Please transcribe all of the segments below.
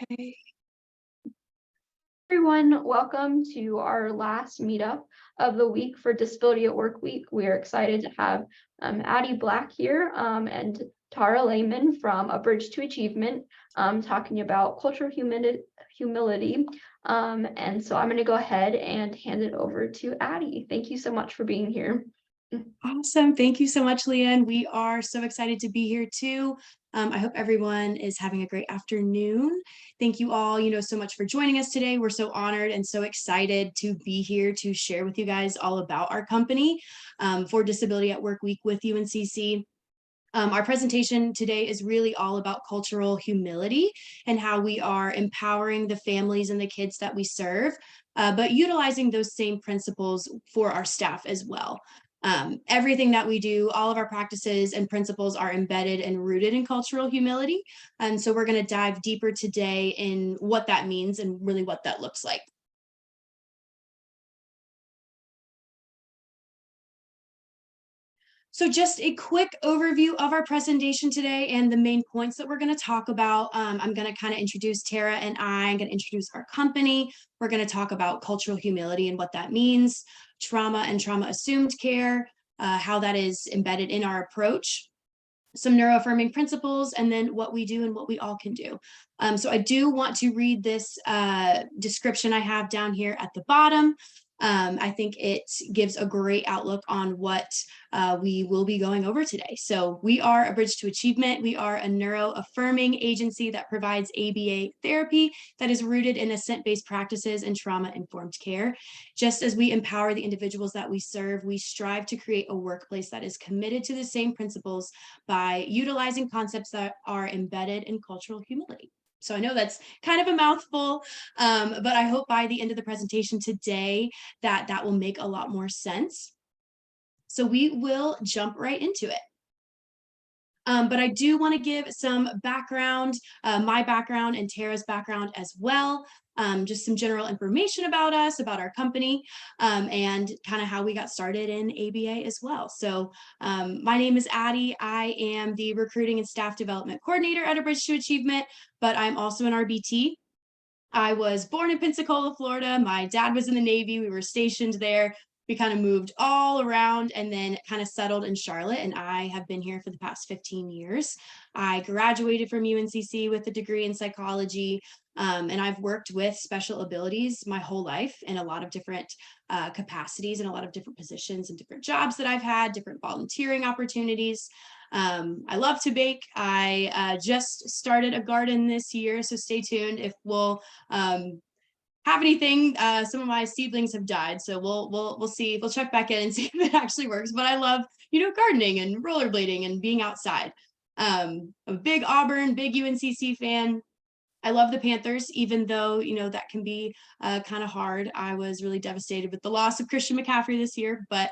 Hey everyone, welcome to our last meetup of the week for Disability at Work Week. We are excited to have Addie Black here and Tara Lehman from A Bridge to Achievement talking about cultural humility. And so I'm going to go ahead and hand it over to Addie. Thank you so much for being here. Awesome. Thank you so much, Leanne. We are so excited to be here too. I hope everyone is having a great afternoon. Thank you all, so much for joining us today. We're so honored and so excited to be here to share with you guys all about our company for Disability at Work Week with UNCC. Our presentation today is really all about cultural humility and how we are empowering the families and the kids that we serve, but utilizing those same principles for our staff as well. Everything that we do, all of our practices and principles are embedded and rooted in cultural humility. And so we're going to dive deeper today in what that means and really what that looks like. So just a quick overview of our presentation today and the main points that we're going to talk about. I'm going to kind of introduce Tara and I'm going to introduce our company. We're going to talk about cultural humility and what that means, trauma and trauma assumed care, how that is embedded in our approach, some neuroaffirming principles, and then what we do and what we all can do. So I do want to read this description I have down here at the bottom. I think it gives a great outlook on what we will be going over today. So we are A Bridge to Achievement. We are a neuro-affirming agency that provides ABA therapy that is rooted in assent-based practices and trauma-informed care. Just as we empower the individuals that we serve, we strive to create a workplace that is committed to the same principles by utilizing concepts that are embedded in cultural humility. So I know that's kind of a mouthful, but I hope by the end of the presentation today that will make a lot more sense. So we will jump right into it. But I do want to give some background, my background and Tara's background as well. Just some general information about us, about our company, and kind of how we got started in ABA as well. So my name is Addie. I am the recruiting and staff development coordinator at A Bridge to Achievement, but I'm also an RBT. I was born in Pensacola, Florida. My dad was in the Navy. We were stationed there. We kind of moved all around and then kind of settled in Charlotte. And I have been here for the past 15 years. I graduated from UNCC with a degree in psychology. And I've worked with special abilities my whole life in a lot of different capacities and a lot of different positions and different jobs that I've had, different volunteering opportunities. I love to bake. I just started a garden this year, so stay tuned if we'll have anything. Some of my seedlings have died, so we'll see. We'll check back in and see if it actually works. But I love gardening and rollerblading and being outside. I'm a big Auburn, big UNCC fan. I love the Panthers, even though that can be kind of hard. I was really devastated with the loss of Christian McCaffrey this year, but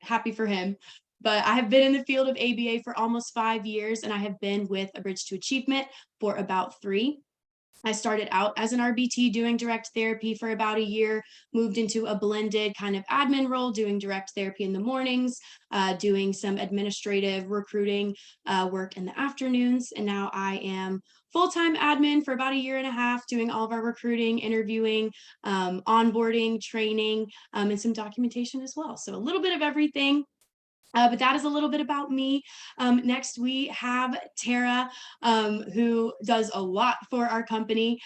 happy for him. But I have been in the field of ABA for almost 5 years, and I have been with A Bridge to Achievement for about 3. I started out as an RBT doing direct therapy for about a year, moved into a blended kind of admin role, doing direct therapy in the mornings, doing some administrative recruiting work in the afternoons. And now I am full-time admin for about a year and a half, doing all of our recruiting, interviewing, onboarding, training, and some documentation as well. So a little bit of everything. But that is a little bit about me. Next, we have Tara, who does a lot for our company.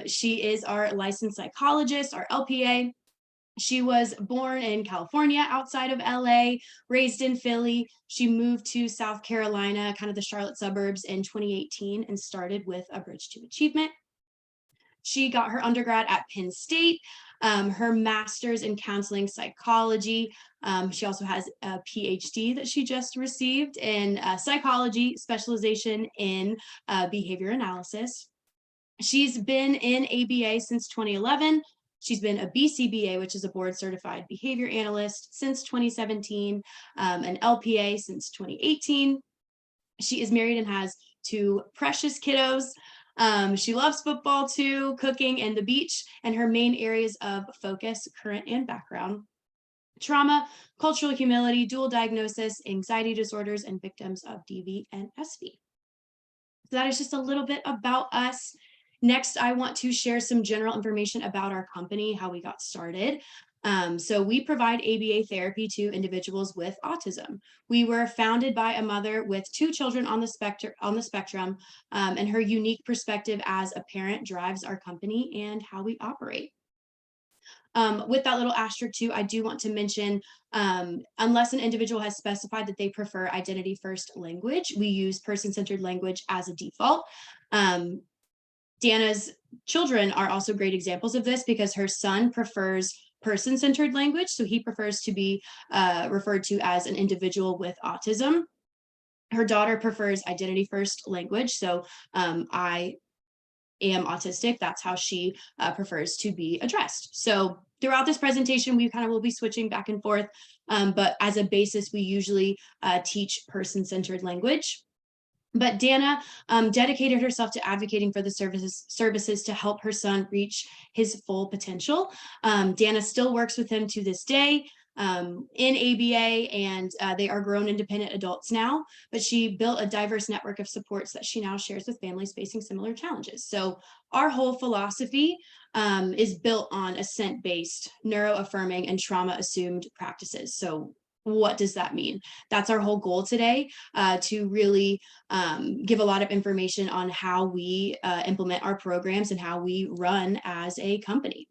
She is our licensed psychologist, our LPA. She was born in California, outside of LA, raised in Philly. She moved to South Carolina, kind of the Charlotte suburbs, in 2018 and started with A Bridge to Achievement. She got her undergrad at Penn State, her master's in counseling psychology. She also has a PhD that she just received in psychology, specialization in behavior analysis. She's been in ABA since 2011. She's been a BCBA, which is a board certified behavior analyst, since 2017, an LPA since 2018. She is married and has 2 precious kiddos. She loves football too, cooking, and the beach, and her main areas of focus, current and background: trauma, cultural humility, dual diagnosis, anxiety disorders, and victims of DV and SV. So that is just a little bit about us. Next, I want to share some general information about our company, how we got started. So we provide ABA therapy to individuals with autism. We were founded by a mother with 2 children on the spectrum, and her unique perspective as a parent drives our company and how we operate. With that little asterisk too, I do want to mention, unless an individual has specified that they prefer identity first language, we use person-centered language as a default. Dana's children are also great examples of this because her son prefers person-centered language. So he prefers to be referred to as an individual with autism. Her daughter prefers identity first language. So I am autistic. That's how she prefers to be addressed. So throughout this presentation, we kind of will be switching back and forth. But as a basis, we usually teach person-centered language. But Dana dedicated herself to advocating for the services to help her son reach his full potential. Dana still works with him to this day in ABA, and they are grown independent adults now, but she built a diverse network of supports that she now shares with families facing similar challenges. So our whole philosophy is built on assent-based, neuro-affirming, and trauma-assumed practices. So what does that mean? That's our whole goal today, to really give a lot of information on how we implement our programs and how we run as a company.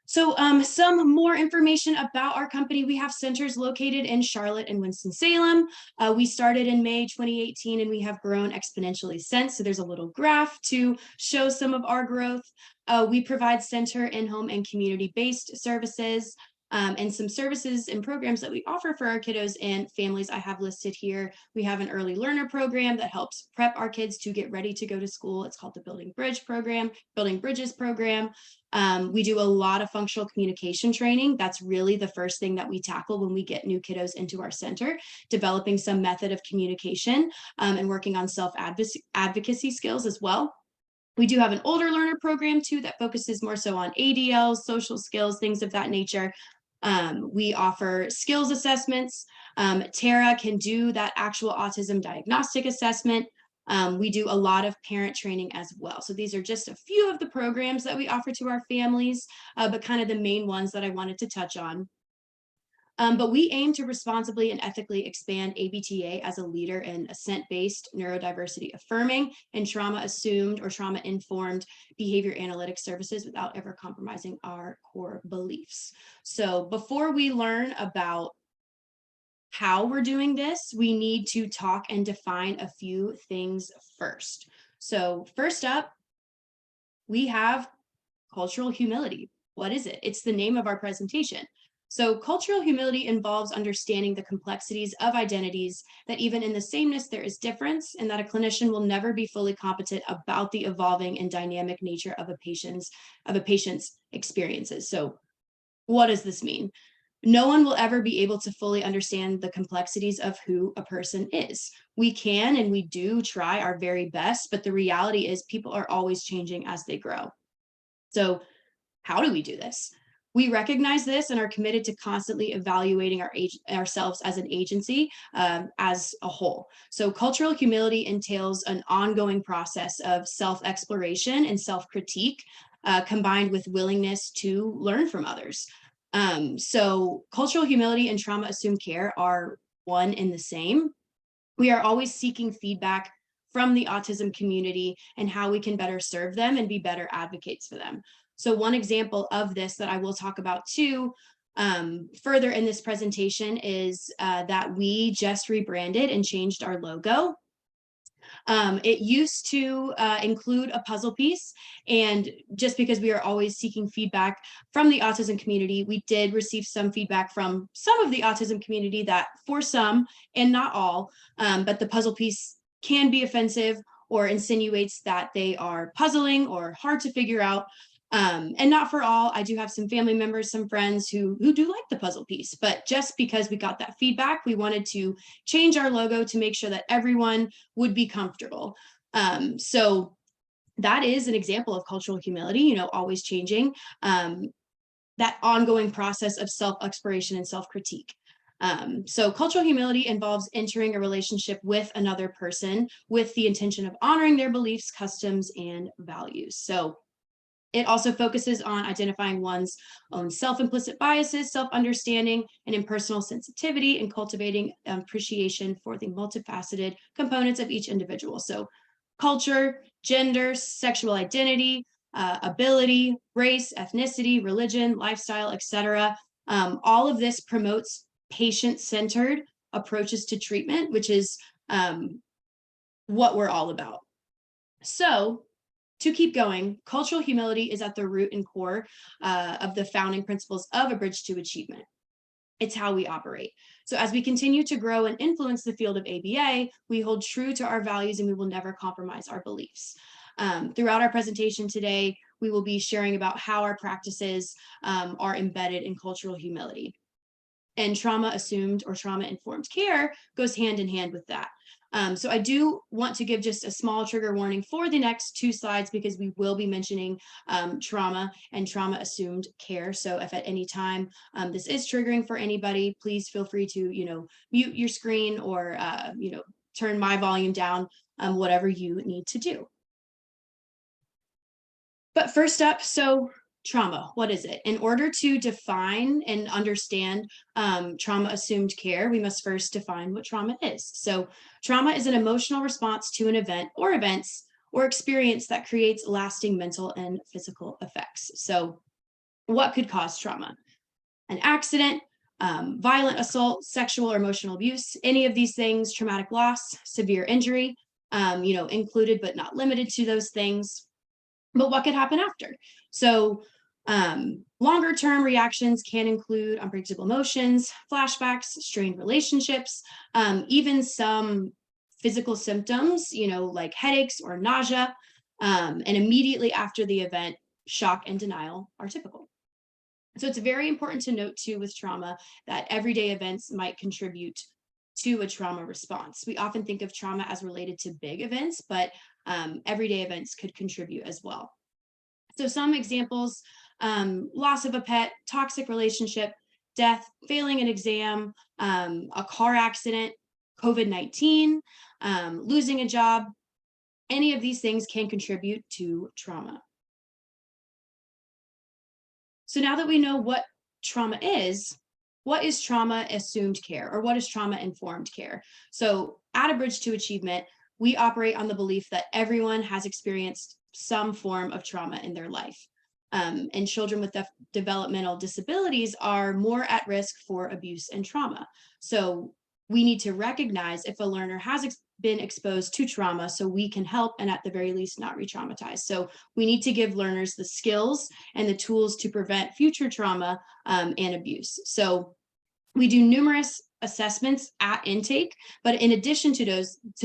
So some more information about our company. We have centers located in Charlotte and Winston-Salem. We started in May 2018 and we have grown exponentially since. So there's a little graph to show some of our growth. We provide center, in-home, and community-based services. And some services and programs that we offer for our kiddos and families I have listed here. We have an early learner program that helps prep our kids to get ready to go to school. It's called the Building Bridges program. We do a lot of functional communication training. That's really the first thing that we tackle when we get new kiddos into our center, developing some method of communication and working on self-advocacy skills as well. We do have an older learner program too that focuses more so on ADLs, social skills, things of that nature. We offer skills assessments. Tara can do that actual autism diagnostic assessment. We do a lot of parent training as well. So these are just a few of the programs that we offer to our families, but kind of the main ones that I wanted to touch on. But we aim to responsibly and ethically expand ABTA as a leader in assent-based, neurodiversity affirming, and trauma-assumed or trauma-informed behavior analytics services without ever compromising our core beliefs. So before we learn about how we're doing this, we need to talk and define a few things first. So first up, we have cultural humility. What is it? It's the name of our presentation. So cultural humility involves understanding the complexities of identities, that even in the sameness there is difference, and that a clinician will never be fully competent about the evolving and dynamic nature of a patient's experiences. So what does this mean? No one will ever be able to fully understand the complexities of who a person is. We can and we do try our very best, but the reality is people are always changing as they grow. So how do we do this? We recognize this and are committed to constantly evaluating ourselves as an agency as a whole. So cultural humility entails an ongoing process of self-exploration and self-critique combined with willingness to learn from others. So cultural humility and trauma-assumed care are one and the same. We are always seeking feedback from the autism community and how we can better serve them and be better advocates for them. So one example of this that I will talk about too further in this presentation is that we just rebranded and changed our logo. It used to include a puzzle piece, and just because we are always seeking feedback from the autism community, we did receive some feedback from some of the autism community that for some, and not all, but the puzzle piece can be offensive or insinuates that they are puzzling or hard to figure out. And not for all. I do have some family members, some friends who do like the puzzle piece, but just because we got that feedback, we wanted to change our logo to make sure that everyone would be comfortable. So that is an example of cultural humility, always changing, that ongoing process of self-exploration and self-critique. So cultural humility involves entering a relationship with another person with the intention of honoring their beliefs, customs, and values. So it also focuses on identifying one's own self-implicit biases, self-understanding, and impersonal sensitivity, and cultivating appreciation for the multifaceted components of each individual. So culture, gender, sexual identity, ability, race, ethnicity, religion, lifestyle, etc. All of this promotes patient-centered approaches to treatment, which is what we're all about. So to keep going, cultural humility is at the root and core of the founding principles of A Bridge to Achievement. It's how we operate. So as we continue to grow and influence the field of ABA, we hold true to our values and we will never compromise our beliefs. Throughout our presentation today, we will be sharing about how our practices are embedded in cultural humility. And trauma assumed or trauma informed care goes hand in hand with that. So I do want to give just a small trigger warning for the next 2 slides because we will be mentioning trauma and trauma assumed care. So if at any time this is triggering for anybody, please feel free to, mute your screen or, turn my volume down, whatever you need to do. But first up, so trauma, what is it? In order to define and understand trauma assumed care, we must first define what trauma is. So trauma is an emotional response to an event or events or experience that creates lasting mental and physical effects. So what could cause trauma? An accident, violent assault, sexual or emotional abuse, any of these things, traumatic loss, severe injury, included but not limited to those things. But what could happen after? So longer term reactions can include unpredictable emotions, flashbacks, strained relationships, even some physical symptoms, like headaches or nausea. And immediately after the event, shock and denial are typical. So it's very important to note too with trauma that everyday events might contribute to a trauma response. We often think of trauma as related to big events, but everyday events could contribute as well. So some examples, loss of a pet, toxic relationship, death, failing an exam, a car accident, COVID-19, losing a job, any of these things can contribute to trauma. So now that we know what trauma is, what is trauma assumed care or what is trauma informed care? So at A Bridge to Achievement, we operate on the belief that everyone has experienced some form of trauma in their life. And children with developmental disabilities are more at risk for abuse and trauma. So we need to recognize if a learner has been exposed to trauma so we can help and at the very least not re-traumatize. So we need to give learners the skills and the tools to prevent future trauma and abuse. So we do numerous assessments at intake, but in addition to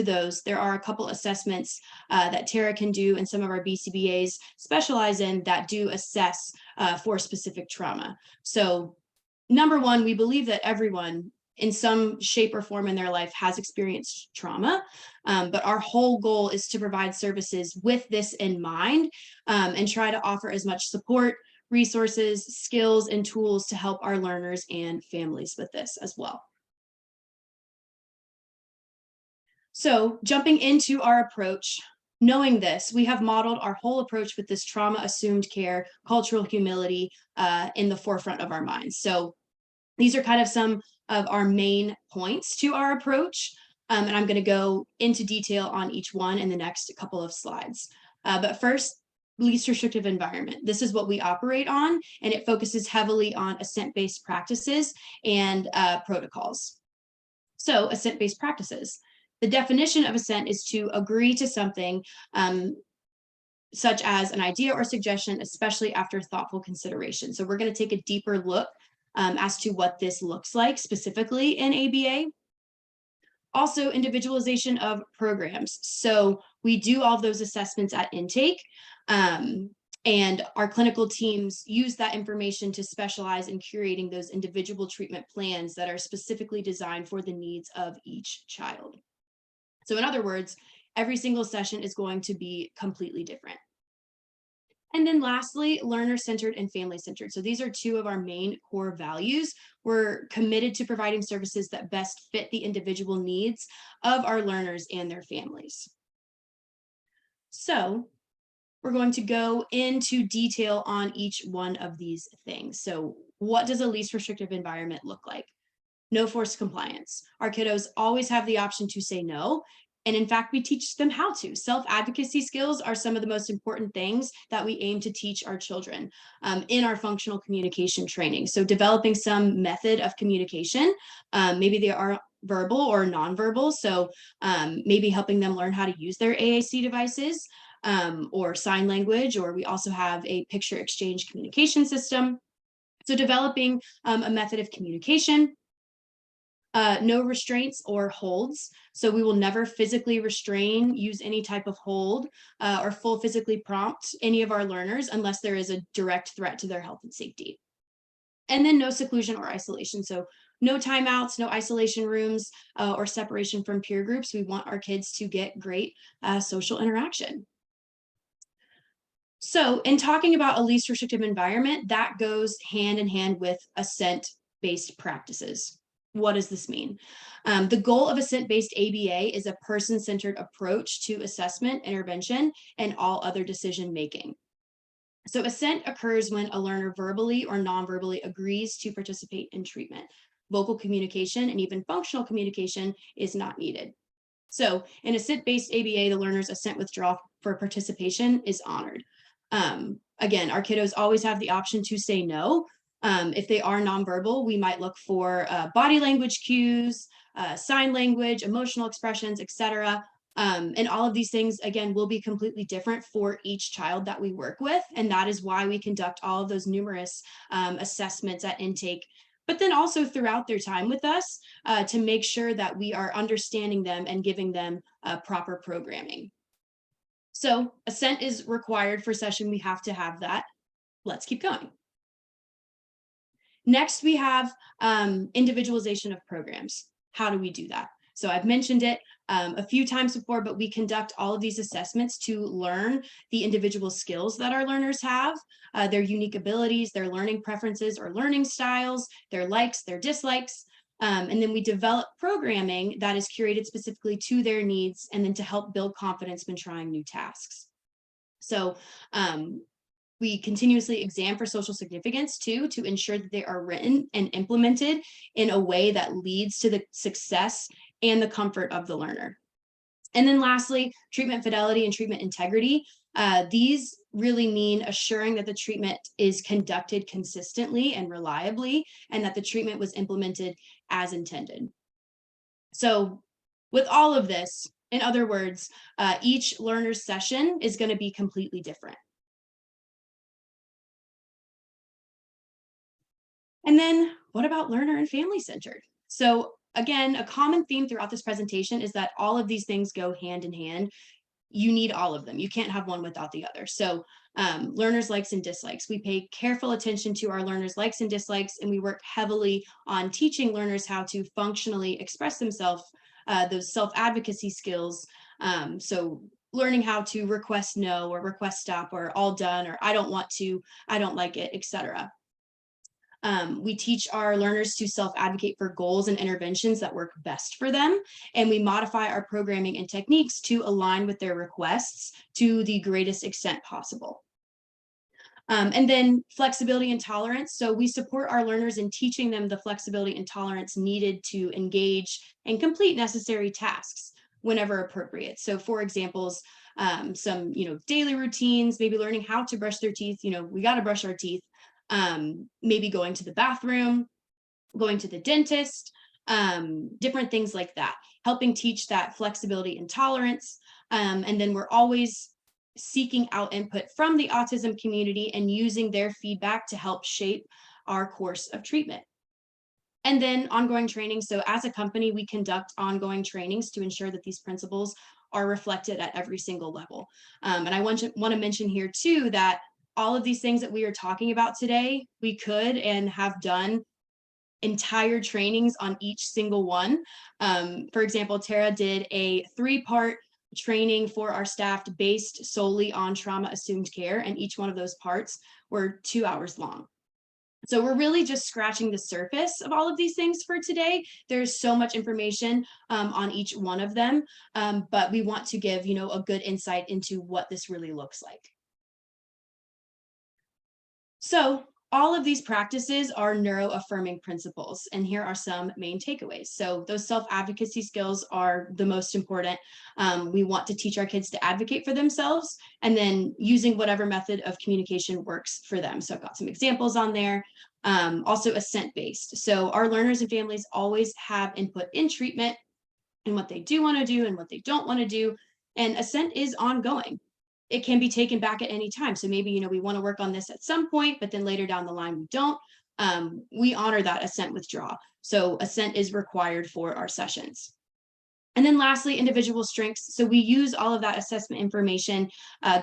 those, there are a couple assessments that Tara can do and some of our BCBAs specialize in that do assess for specific trauma. So number one, we believe that everyone in some shape or form in their life has experienced trauma, but our whole goal is to provide services with this in mind and try to offer as much support, resources, skills, and tools to help our learners and families with this as well. So jumping into our approach, knowing this, we have modeled our whole approach with this trauma assumed care, cultural humility in the forefront of our minds. So these are kind of some of our main points to our approach. And I'm going to go into detail on each one in the next couple of slides. But first, least restrictive environment. This is what we operate on, and it focuses heavily on assent-based practices and protocols. So assent-based practices. The definition of assent is to agree to something such as an idea or suggestion, especially after thoughtful consideration. So we're going to take a deeper look as to what this looks like specifically in ABA. Also, individualization of programs. So we do all of those assessments at intake, and our clinical teams use that information to specialize in curating those individual treatment plans that are specifically designed for the needs of each child. So in other words, every single session is going to be completely different. And then lastly, learner-centered and family-centered. So these are two of our main core values. We're committed to providing services that best fit the individual needs of our learners and their families. So we're going to go into detail on each one of these things. So what does a least restrictive environment look like? No forced compliance. Our kiddos always have the option to say no. And in fact, we teach them how to. Self-advocacy skills are some of the most important things that we aim to teach our children in our functional communication training. So developing some method of communication, maybe they are verbal or nonverbal. So maybe helping them learn how to use their AAC devices or sign language, or we also have a picture exchange communication system. So developing a method of communication. No restraints or holds. So we will never physically restrain, use any type of hold, or full physically prompt any of our learners unless there is a direct threat to their health and safety. And then no seclusion or isolation. So no timeouts, no isolation rooms, or separation from peer groups. We want our kids to get great social interaction. So in talking about a least restrictive environment, that goes hand in hand with assent-based practices. What does this mean? The goal of assent-based ABA is a person-centered approach to assessment, intervention, and all other decision-making. So assent occurs when a learner verbally or non-verbally agrees to participate in treatment. Vocal communication and even functional communication is not needed. So in assent-based ABA, the learner's assent withdrawal for participation is honored. Again, our kiddos always have the option to say no. If they are nonverbal, we might look for body language cues, sign language, emotional expressions, etc. And all of these things, again, will be completely different for each child that we work with. And that is why we conduct all of those numerous assessments at intake, but then also throughout their time with us to make sure that we are understanding them and giving them proper programming. So assent is required for session. We have to have that. Let's keep going. Next, we have individualization of programs. How do we do that? So I've mentioned it a few times before, but we conduct all of these assessments to learn the individual skills that our learners have, their unique abilities, their learning preferences or learning styles, their likes, their dislikes. And then we develop programming that is curated specifically to their needs and then to help build confidence when trying new tasks. So we continuously examine for social significance too, to ensure that they are written and implemented in a way that leads to the success and the comfort of the learner. And then lastly, treatment fidelity and treatment integrity. These really mean assuring that the treatment is conducted consistently and reliably, and that the treatment was implemented as intended. So with all of this, in other words, each learner's session is going to be completely different. And then what about learner and family centered? So again, a common theme throughout this presentation is that all of these things go hand in hand. You need all of them. You can't have one without the other. So learners' likes and dislikes. We pay careful attention to our learners' likes and dislikes, and we work heavily on teaching learners how to functionally express themselves, those self-advocacy skills. So learning how to request no or request stop or all done or I don't want to, I don't like it, etc. We teach our learners to self-advocate for goals and interventions that work best for them, and we modify our programming and techniques to align with their requests to the greatest extent possible. And then flexibility and tolerance. So we support our learners in teaching them the flexibility and tolerance needed to engage and complete necessary tasks whenever appropriate. So for examples, some daily routines, maybe learning how to brush their teeth. We got to brush our teeth. Maybe going to the bathroom, going to the dentist, different things like that, helping teach that flexibility and tolerance. And then we're always seeking out input from the autism community and using their feedback to help shape our course of treatment. And then ongoing training. So as a company, we conduct ongoing trainings to ensure that these principles are reflected at every single level. And I want to mention here too that all of these things that we are talking about today, we could and have done entire trainings on each single one. For example, Tara did a 3-part training for our staff based solely on trauma assumed care, and each one of those parts were 2 hours long. So we're really just scratching the surface of all of these things for today. There's so much information on each one of them, but we want to give, a good insight into what this really looks like. So all of these practices are neuro-affirming principles, and here are some main takeaways. So those self-advocacy skills are the most important. We want to teach our kids to advocate for themselves, and then using whatever method of communication works for them. So I've got some examples on there. Also assent-based. So our learners and families always have input in treatment and what they do want to do and what they don't want to do. And assent is ongoing. It can be taken back at any time. So maybe, we want to work on this at some point, but then later down the line, we don't. We honor that assent withdrawal. So assent is required for our sessions. And then lastly, individual strengths. So we use all of that assessment information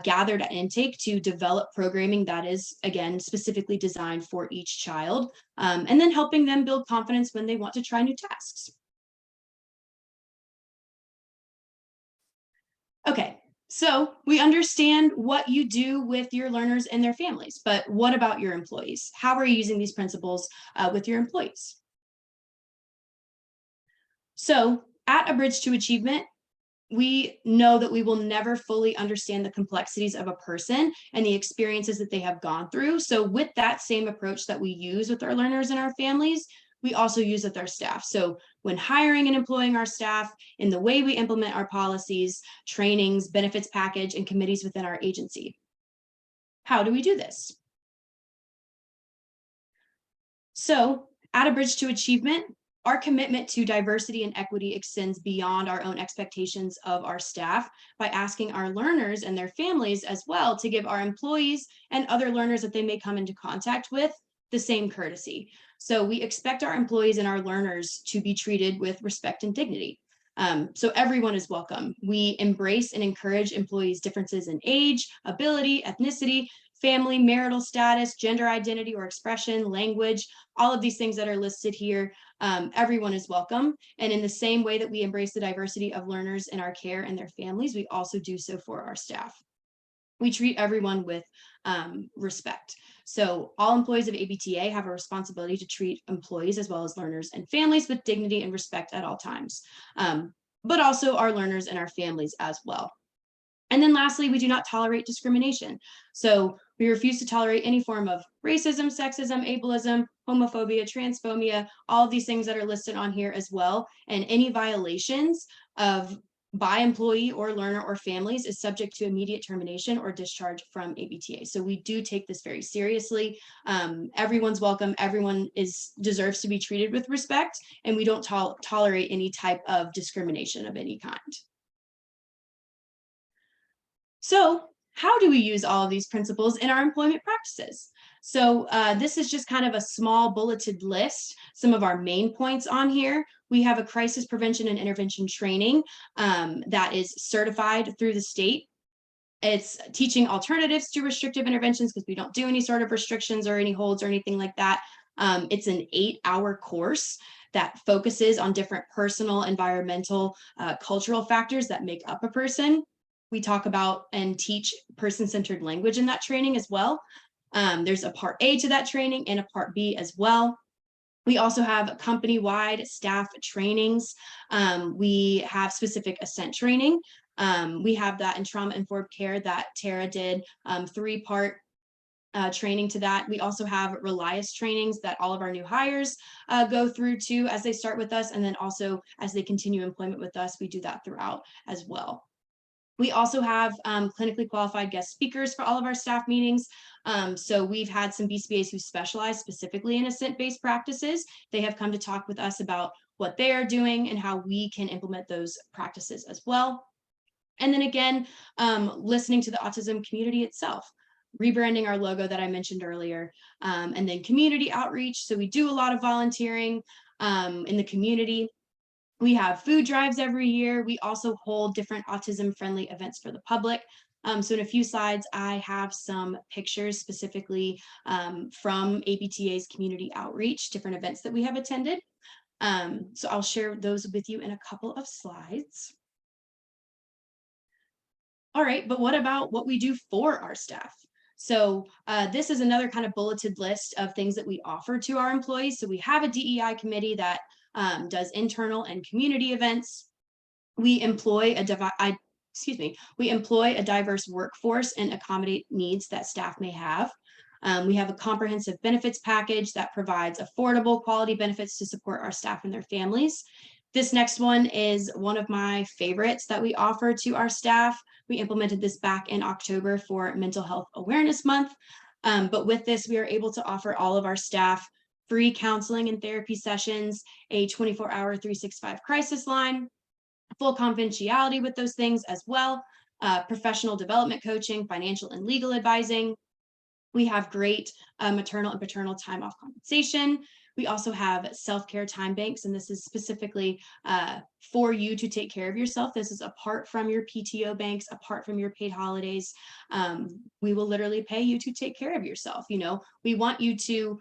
gathered at intake to develop programming that is, again, specifically designed for each child, and then helping them build confidence when they want to try new tasks. Okay, so we understand what you do with your learners and their families, but what about your employees? How are you using these principles with your employees? So at A Bridge to Achievement, we know that we will never fully understand the complexities of a person and the experiences that they have gone through. So with that same approach that we use with our learners and our families, we also use with our staff. So when hiring and employing our staff, in the way we implement our policies, trainings, benefits package, and committees within our agency. How do we do this? So at A Bridge to Achievement, our commitment to diversity and equity extends beyond our own expectations of our staff by asking our learners and their families as well to give our employees and other learners that they may come into contact with the same courtesy. So we expect our employees and our learners to be treated with respect and dignity. So everyone is welcome. We embrace and encourage employees' differences in age, ability, ethnicity, family, marital status, gender identity or expression, language, all of these things that are listed here. Everyone is welcome. And in the same way that we embrace the diversity of learners in our care and their families, we also do so for our staff. We treat everyone with respect. So all employees of ABTA have a responsibility to treat employees as well as learners and families with dignity and respect at all times, but also our learners and our families as well. And then lastly, we do not tolerate discrimination. So we refuse to tolerate any form of racism, sexism, ableism, homophobia, transphobia, all of these things that are listed on here as well. And any violations of by employee or learner or families is subject to immediate termination or discharge from ABTA. So we do take this very seriously. Everyone's welcome. Everyone deserves to be treated with respect, and we don't tolerate any type of discrimination of any kind. So how do we use all of these principles in our employment practices? So this is just kind of a small bulleted list, some of our main points on here. We have a crisis prevention and intervention training that is certified through the state. It's teaching alternatives to restrictive interventions because we don't do any sort of restrictions or any holds or anything like that. It's an 8-hour course that focuses on different personal, environmental, cultural factors that make up a person. We talk about and teach person-centered language in that training as well. There's a part A to that training and a part B as well. We also have company-wide staff trainings. We have specific assent training. We have that in trauma-informed care that Tara did, 3-part training to that. We also have Relias trainings that all of our new hires go through too as they start with us, and then also as they continue employment with us, we do that throughout as well. We also have clinically qualified guest speakers for all of our staff meetings. So we've had some BCBAs who specialize specifically in assent-based practices. They have come to talk with us about what they are doing and how we can implement those practices as well. And then again, listening to the autism community itself, rebranding our logo that I mentioned earlier, and then community outreach. So we do a lot of volunteering in the community. We have food drives every year. We also hold different autism-friendly events for the public. So in a few slides, I have some pictures specifically from ABTA's community outreach, different events that we have attended. So I'll share those with you in a couple of slides. All right, but what about what we do for our staff? So this is another kind of bulleted list of things that we offer to our employees. So we have a DEI committee that does internal and community events. We employ we employ a diverse workforce and accommodate needs that staff may have. We have a comprehensive benefits package that provides affordable quality benefits to support our staff and their families. This next one is one of my favorites that we offer to our staff. We implemented this back in October for Mental Health Awareness Month. But with this, we are able to offer all of our staff free counseling and therapy sessions, a 24-hour 365 crisis line, full confidentiality with those things as well, professional development coaching, financial and legal advising. We have great maternal and paternal time off compensation. We also have self-care time banks, and this is specifically for you to take care of yourself. This is apart from your PTO banks, apart from your paid holidays. We will literally pay you to take care of yourself. You know, we want you to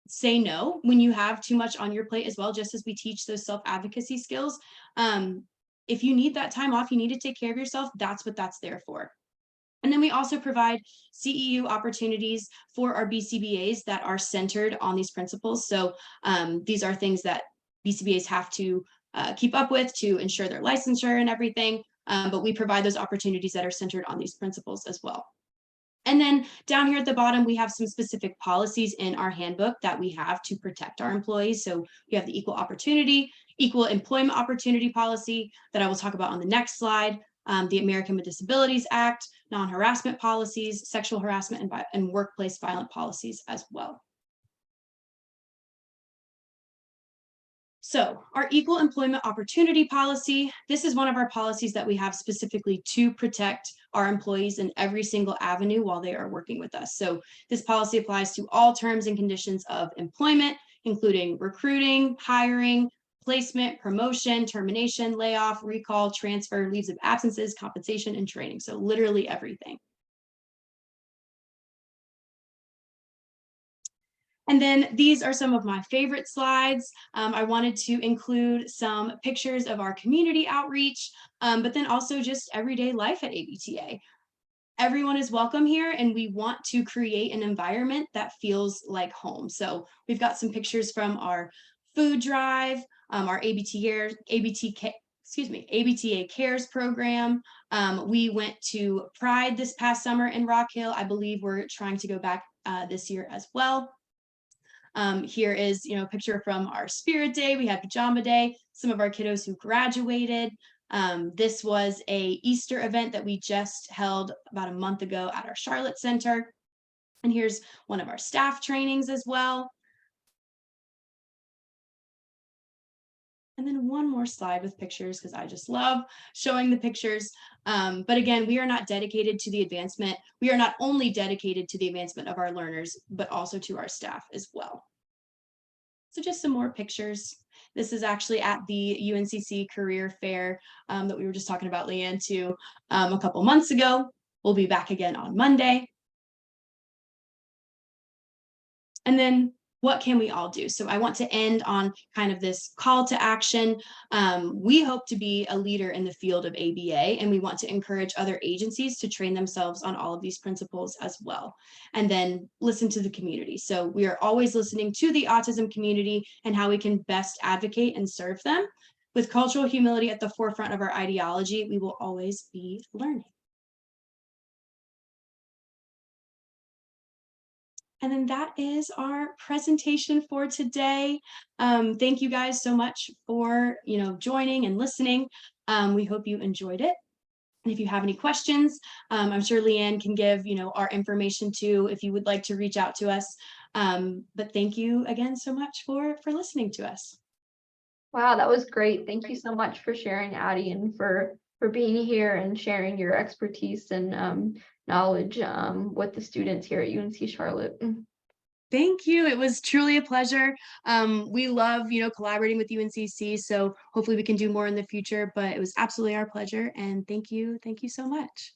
say no when you have too much on your plate as well, just as we teach those self-advocacy skills. If you need that time off, you need to take care of yourself, that's what that's there for. And then we also provide CEU opportunities for our BCBAs that are centered on these principles. So these are things that BCBAs have to keep up with to ensure their licensure and everything. But we provide those opportunities that are centered on these principles as well. And then down here at the bottom, we have some specific policies in our handbook that we have to protect our employees. So we have the equal employment opportunity policy that I will talk about on the next slide, the American with Disabilities Act, non-harassment policies, sexual harassment and workplace violent policies as well. So our equal employment opportunity policy, this is one of our policies that we have specifically to protect our employees in every single avenue while they are working with us. So this policy applies to all terms and conditions of employment, including recruiting, hiring, placement, promotion, termination, layoff, recall, transfer, leaves of absences, compensation, and training. So literally everything. And then these are some of my favorite slides. I wanted to include some pictures of our community outreach, but then also just everyday life at ABTA. Everyone is welcome here, and we want to create an environment that feels like home. So we've got some pictures from our food drive, our ABTA Cares program. We went to Pride this past summer in Rock Hill. I believe we're trying to go back this year as well. Here is, a picture from our Spirit Day. We had Pajama Day, some of our kiddos who graduated. This was a Easter event that we just held about a month ago at our Charlotte Center. And here's one of our staff trainings as well. And then one more slide with pictures, because I just love showing the pictures. But again, we are not dedicated to the advancement. We are not only dedicated to the advancement of our learners, but also to our staff as well. So just some more pictures. This is actually at the UNCC Career Fair that we were just talking about, Leanne, too, a couple months ago. We'll be back again on Monday. And then what can we all do? So I want to end on kind of this call to action. We hope to be a leader in the field of ABA, and we want to encourage other agencies to train themselves on all of these principles as well. And then listen to the community. So we are always listening to the autism community and how we can best advocate and serve them. With cultural humility at the forefront of our ideology, we will always be learning. And then that is our presentation for today. Thank you guys so much for joining and listening. We hope you enjoyed it. And if you have any questions, I'm sure Leanne can give our information too if you would like to reach out to us. But thank you again so much for listening to us. Wow, that was great. Thank you so much for sharing, Addie, and for being here and sharing your expertise and knowledge with the students here at UNC Charlotte. Thank you. It was truly a pleasure. We love, collaborating with UNCC, so hopefully we can do more in the future, but it was absolutely our pleasure. And thank you so much.